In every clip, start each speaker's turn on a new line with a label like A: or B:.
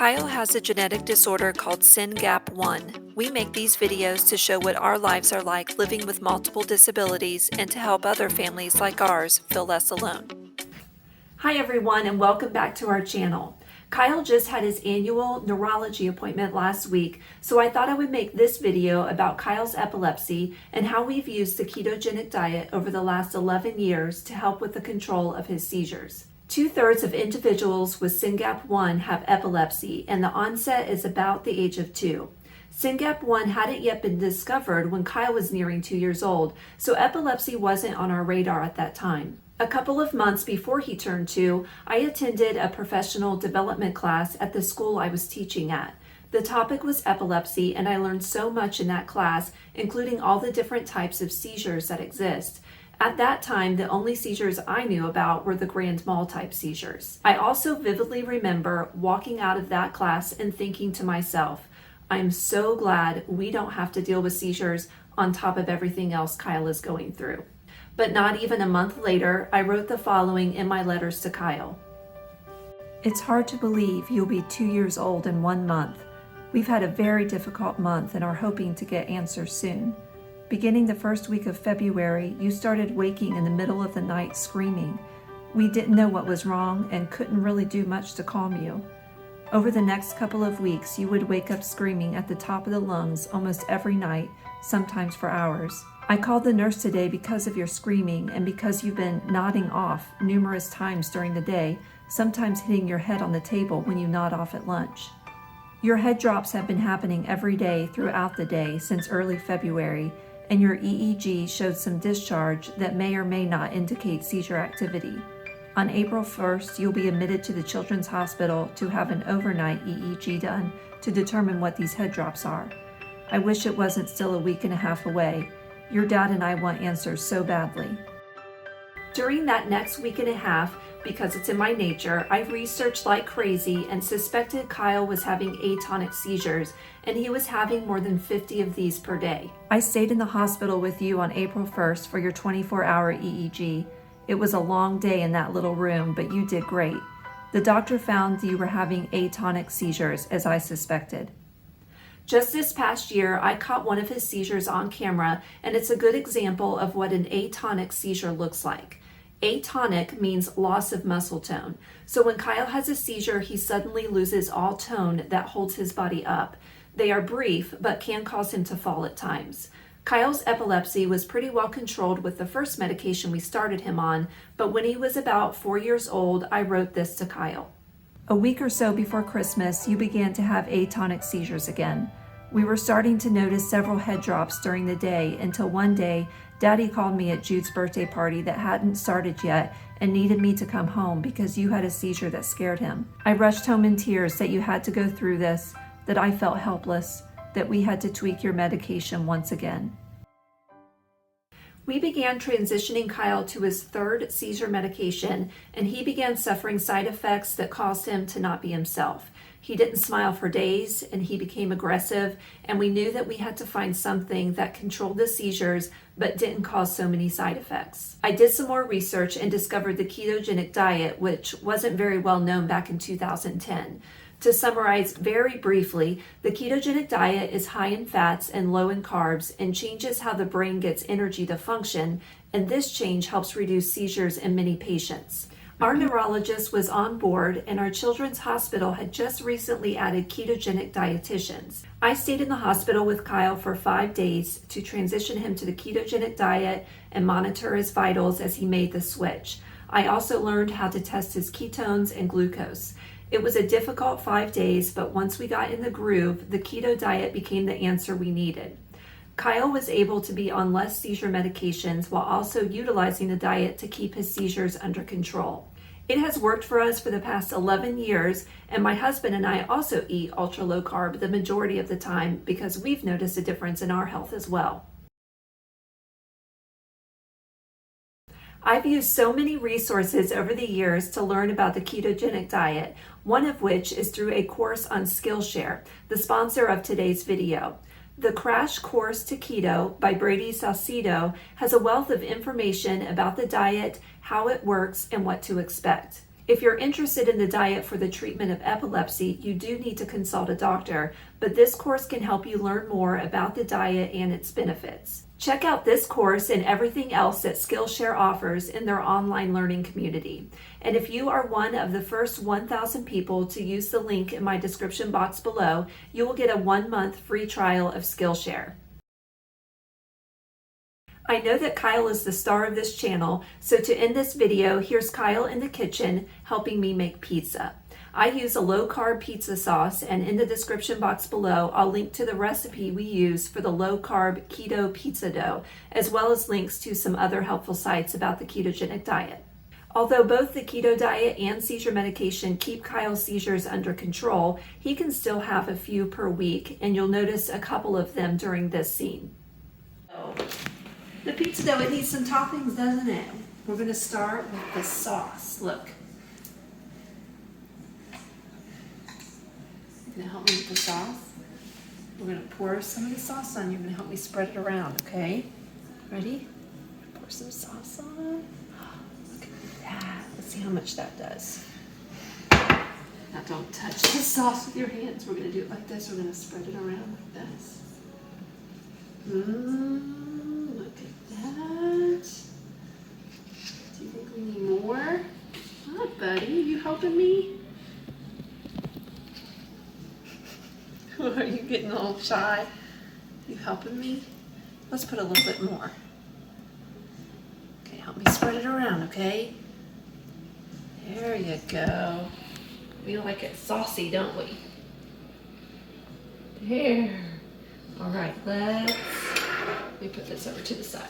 A: Kyle has a genetic disorder called SYNGAP1. We make these videos to show what our lives are like living with multiple disabilities and to help other families like ours feel less alone. Hi everyone, and welcome back to our channel. Kyle just had his annual neurology appointment last week, so I thought I would make this video about Kyle's epilepsy and how we've used the ketogenic diet over the last 11 years to help with the control of his seizures. 2/3 of individuals with SYNGAP1 have epilepsy, and the onset is about the age of 2. SYNGAP1 hadn't yet been discovered when Kyle was nearing 2 years old, so epilepsy wasn't on our radar at that time. A couple of months before he turned 2, I attended a professional development class at the school I was teaching at. The topic was epilepsy, and I learned so much in that class, including all the different types of seizures that exist. At that time, the only seizures I knew about were the grand mal type seizures. I also vividly remember walking out of that class and thinking to myself, I'm so glad we don't have to deal with seizures on top of everything else Kyle is going through. But not even a month later, I wrote the following in my letters to Kyle. It's hard to believe you'll be 2 years old in 1 month. We've had a very difficult month and are hoping to get answers soon. Beginning the first week of February, you started waking in the middle of the night screaming. We didn't know what was wrong and couldn't really do much to calm you. Over the next couple of weeks, you would wake up screaming at the top of the lungs almost every night, sometimes for hours. I called the nurse today because of your screaming and because you've been nodding off numerous times during the day, sometimes hitting your head on the table when you nod off at lunch. Your head drops have been happening every day throughout the day since early February, and your EEG showed some discharge that may or may not indicate seizure activity. On April 1st, you'll be admitted to the Children's Hospital to have an overnight EEG done to determine what these head drops are. I wish it wasn't still a week and a half away. Your dad and I want answers so badly. During that next week and a half, because it's in my nature, I researched like crazy and suspected Kyle was having atonic seizures, and he was having more than 50 of these per day. I stayed in the hospital with you on April 1st for your 24-hour EEG. It was a long day in that little room, but you did great. The doctor found you were having atonic seizures, as I suspected. Just this past year, I caught one of his seizures on camera, and it's a good example of what an atonic seizure looks like. Atonic means loss of muscle tone. So when Kyle has a seizure, he suddenly loses all tone that holds his body up. They are brief, but can cause him to fall at times. Kyle's epilepsy was pretty well controlled with the first medication we started him on, but when he was about 4 years old, I wrote this to Kyle. A week or so before Christmas, you began to have atonic seizures again. We were starting to notice several head drops during the day until one day, Daddy called me at Jude's birthday party that hadn't started yet and needed me to come home because you had a seizure that scared him. I rushed home in tears that you had to go through this, that I felt helpless, that we had to tweak your medication once again. We began transitioning Kyle to his 3rd seizure medication, and he began suffering side effects that caused him to not be himself. He didn't smile for days, and he became aggressive, and we knew that we had to find something that controlled the seizures but didn't cause so many side effects. I did some more research and discovered the ketogenic diet, which wasn't very well known back in 2010. To summarize very briefly, the ketogenic diet is high in fats and low in carbs and changes how the brain gets energy to function, and this change helps reduce seizures in many patients. Our neurologist was on board, and our children's hospital had just recently added ketogenic dietitians. I stayed in the hospital with Kyle for 5 days to transition him to the ketogenic diet and monitor his vitals as he made the switch. I also learned how to test his ketones and glucose. It was a difficult 5 days, but once we got in the groove, the keto diet became the answer we needed. Kyle was able to be on less seizure medications while also utilizing the diet to keep his seizures under control. It has worked for us for the past 11 years, and my husband and I also eat ultra low carb the majority of the time because we've noticed a difference in our health as well. I've used so many resources over the years to learn about the ketogenic diet, one of which is through a course on Skillshare, the sponsor of today's video. The Crash Course to Keto by Brady Saucedo has a wealth of information about the diet, how it works, and what to expect. If you're interested in the diet for the treatment of epilepsy, you do need to consult a doctor, but this course can help you learn more about the diet and its benefits. Check out this course and everything else that Skillshare offers in their online learning community. And if you are one of the first 1,000 people to use the link in my description box below, you will get a 1-month free trial of Skillshare. I know that Kyle is the star of this channel, so to end this video, here's Kyle in the kitchen helping me make pizza. I use a low-carb pizza sauce, and in the description box below, I'll link to the recipe we use for the low-carb keto pizza dough, as well as links to some other helpful sites about the ketogenic diet. Although both the keto diet and seizure medication keep Kyle's seizures under control, he can still have a few per week, and you'll notice a couple of them during this scene. The pizza dough, it needs some toppings, doesn't it? We're going to start with the sauce. Look. You're going to help me with the sauce? We're going to pour some of the sauce on. You're going to help me spread it around, okay? Ready? Pour some sauce on. Look at that. Let's see how much that does. Now don't touch the sauce with your hands. We're going to do it like this. We're going to spread it around like this. Look at that. Do you think we need more? Hi, buddy. You helping me? Are you getting all shy? You helping me? Let's put a little bit more. Okay, help me spread it around, okay? There you go. We like it saucy, don't we? There. All right, let me put this over to the side.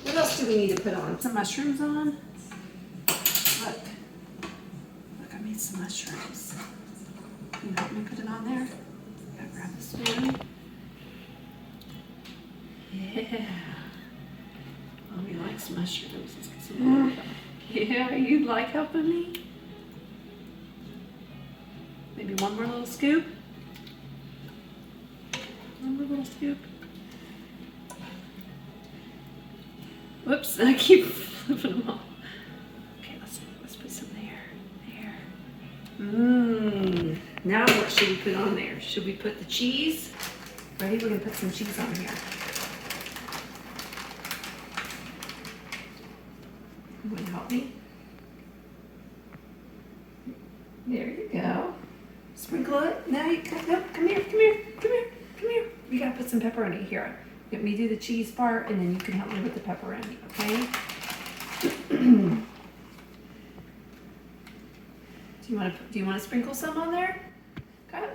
A: What else do we need to put on? Some mushrooms on. Look, I made some mushrooms. Can you help me put it on there? Gotta grab the spoon. Yeah. Mommy likes mushrooms. Let's get some more. Yeah, you like helping me? Maybe one more little scoop. One more little scoop. Whoops, I keep flipping them off. Okay, let's put some there. There. Now what should we put on there? Should we put the cheese? Ready? We're gonna put some cheese on here. You wanna help me? There you go. Sprinkle it. Now you no, come here. You gotta put some pepperoni here. Let me do the cheese part, and then you can help me with the pepperoni, okay? Do you want to sprinkle some on there? Kyle,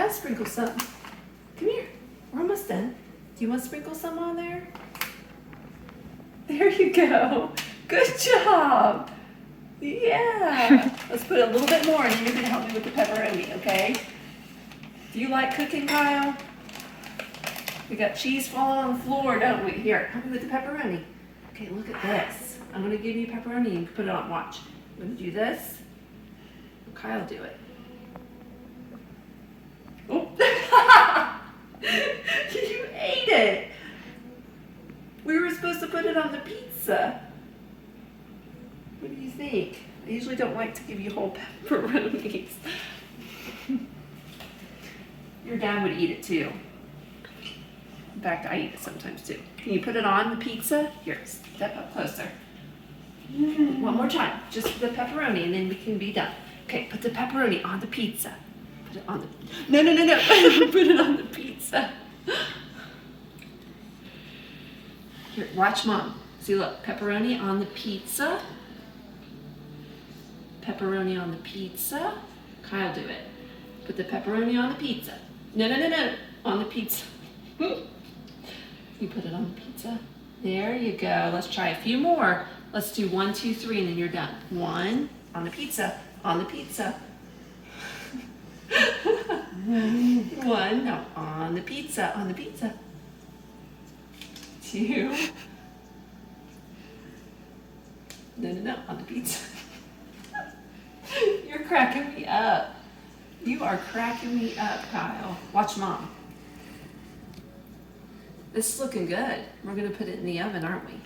A: sprinkle some. Come here. We're almost done. Do you want to sprinkle some on there? There you go. Good job. Yeah. Let's put a little bit more, and then you're gonna help me with the pepperoni, okay? Do you like cooking, Kyle? We got cheese falling on the floor, don't we? Here, help me with the pepperoni. Okay, look at this. I'm going to give you pepperoni and you can put it on. Watch. I'm going to do this. Kyle do it. Oh! You ate it! We were supposed to put it on the pizza. What do you think? I usually don't like to give you whole pepperonis. Your dad would eat it too. In fact, I eat it sometimes too. Can you put it on the pizza? Here, step up closer. One more time, just the pepperoni, and then we can be done. Okay, put the pepperoni on the pizza. Put it on the, no. Put it on the pizza. Here, watch Mom. See, look, pepperoni on the pizza. Pepperoni on the pizza. Kyle, do it. Put the pepperoni on the pizza. No, on the pizza. You put it on the pizza. There you go. Let's try a few more. Let's do 1, 2, 3, and then you're done. 1 on the pizza. On the pizza. 1, no, on the pizza. On the pizza. 2. No, on the pizza. You're cracking me up. You are cracking me up, Kyle. Watch Mom. This is looking good. We're going to put it in the oven, aren't we?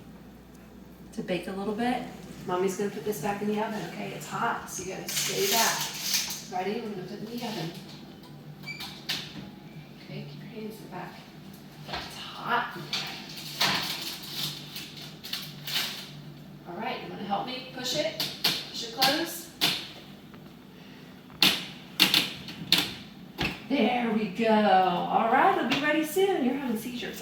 A: To bake a little bit. Mommy's going to put this back in the oven, okay? It's hot, so you got to stay back. Ready? We're going to put it in the oven. Okay, keep your hands in the back. It's hot. All right, you want to help me push it? Push it close. There we go. All right, it'll be ready soon. You're having seizures.